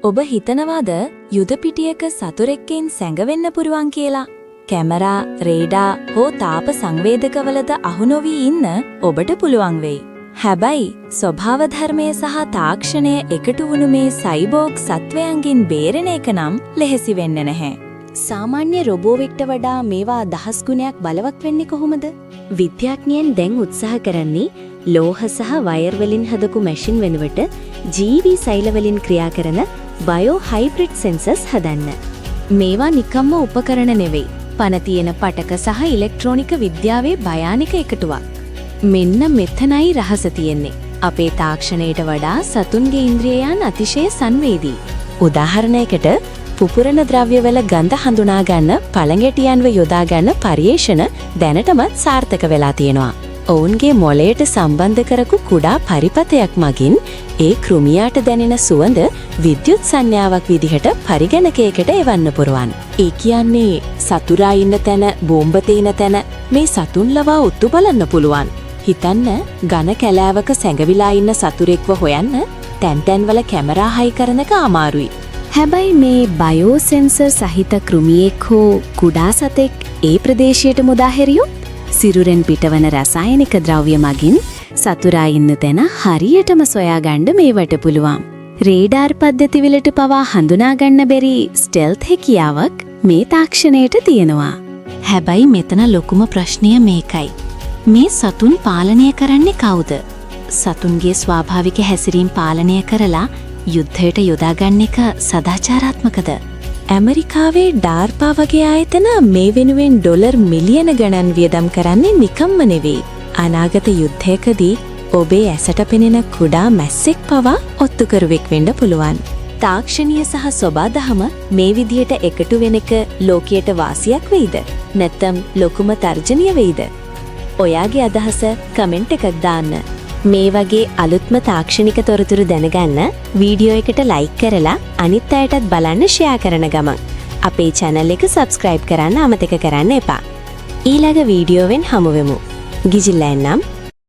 ඔබ හිතනවාද යුද පිටියක සතුරෙක්කෙන් සැඟවෙන්න පුරුවන් කියලා? කැමරා, රේඩා හෝ තාප සංවේදකවලද අහු නොවී ඉන්න ඔබට පුළුවන් වෙයි. හැබැයි ස්වභාව ධර්මය සහ තාක්ෂණය එකතු වුණු මේ සයිබෝග් සත්වයන්ගෙන් බේරෙන එක නම් ලෙහෙසි වෙන්නේ නැහැ. සාමාන්‍ය රොබෝවෙක්ට වඩා මේවා දහස් ගුණයක් බලවත් වෙන්නේ කොහොමද? විද්‍යාඥයන් දැන් උත්සාහ කරන්නේ ලෝහ සහ වයර් වලින් හදපු මැෂින් වෙනුවට ජීවි සෛල වලින් ක්‍රියා කරන බයෝ හයිබ්‍රිඩ් සෙන්සර්ස් හදන්න. මේවා නිකම්ම උපකරණ නෙවෙයි. පණ තියෙන පටක සහ ඉලෙක්ට්‍රොනික විද්‍යාවේ භයානක එකතුවක්. මෙන්න මෙතනයි රහස තියෙන්නේ. අපේ තාක්ෂණයට වඩා සතුන්ගේ ඉන්ද්‍රියයන් අතිශය සංවේදී. උදාහරණයකට පුපුරන ද්‍රව්‍යවල ගඳ හඳුනා ගන්න පළඟැටියන්ව යොදා ගන්න පරිේෂණ දැනටමත් සාර්ථක වෙලා තියෙනවා. ඔවුන්ගේ මොළයට සම්බන්ධ කරපු කුඩා පරිපතයක් මගින් ඒ කෘමියාට දැනෙන සුවඳ විද්‍යුත් සංඥාවක් විදිහට පරිගණකයකට එවන්න පුරුවන්. ඒ කියන්නේ සතුරා ඉන්න තැන බෝම්බ තියෙන තැන මේ සතුන් ලවා උත්තු බලන්න පුළුවන්. හිතන්න ඝන කැලෑවක සැඟවිලා ඉන්න සතුරෙක්ව හොයන්න තැන් තැන්වල කැමරා හයි කරනක අමාරුයි. හැබැයි මේ බයෝ සෙන්සර් සහිත කෘමියෙක් හෝ කුඩා සතෙක් ඒ ප්‍රදේශයට මුදා හැරියොත් සිරුරෙන් පිටවන රසායනික ද්‍රව්‍ය මගින් සතුරා ඉන්න තැන හරියටම සොයාගන්න මේවට පුළුවන්. රේඩාර් පද්ධතිවලට පවා හඳුනා ගන්න බැරි ස්ටෙල්ත් හැකියාවක් මේ තාක්ෂණයට තියෙනවා. හැබැයි මෙතන ලොකුම ප්‍රශ්නය මේකයි. මේ සතුන් පාලනය කරන්නේ කවුද? සතුන්ගේ ස්වාභාවික හැසිරීම් පාලනය කරලා යුද්ධයට යොදාගන්න එක සදාචාරාත්මකද? ඇමරිකාවේ ඩාර්පා වගේ ආයතන මේ වෙනුවෙන් ඩොලර් මිලියන ගණන් වියදම් කරන්නේ නිකම්ම නෙවෙයි. අනාගත යුද්ධයකදී ඔබේ ඇසට පෙනෙන කුඩා මැස්සෙක් පවා ඔත්තුකරුවෙක් වෙන්න පුළුවන්. තාක්ෂණීය සහ සොබාදහම මේ විදියට එකතු වෙන එක ලෝකයට වාසියක් වෙයිද? නැත්නම් ලොකුම තර්ජනය වෙයිද? ඔයාගේ අදහස කමෙන්ට් එකක් දාන්න. මේ වගේ අලුත්ම තාක්ෂණික තොරතුරු දැනගන්න වීඩියෝ එකට ලයික් කරලා අනිත් අයටත් බලන්න ෂෙයා කරන ගමන් අපේ channel එක subscribe කරන්න අමතක කරන්න එපා. ඊළඟ වීඩියෝවෙන් හමු වෙමු. ගිජිල්ලා එන්නම්.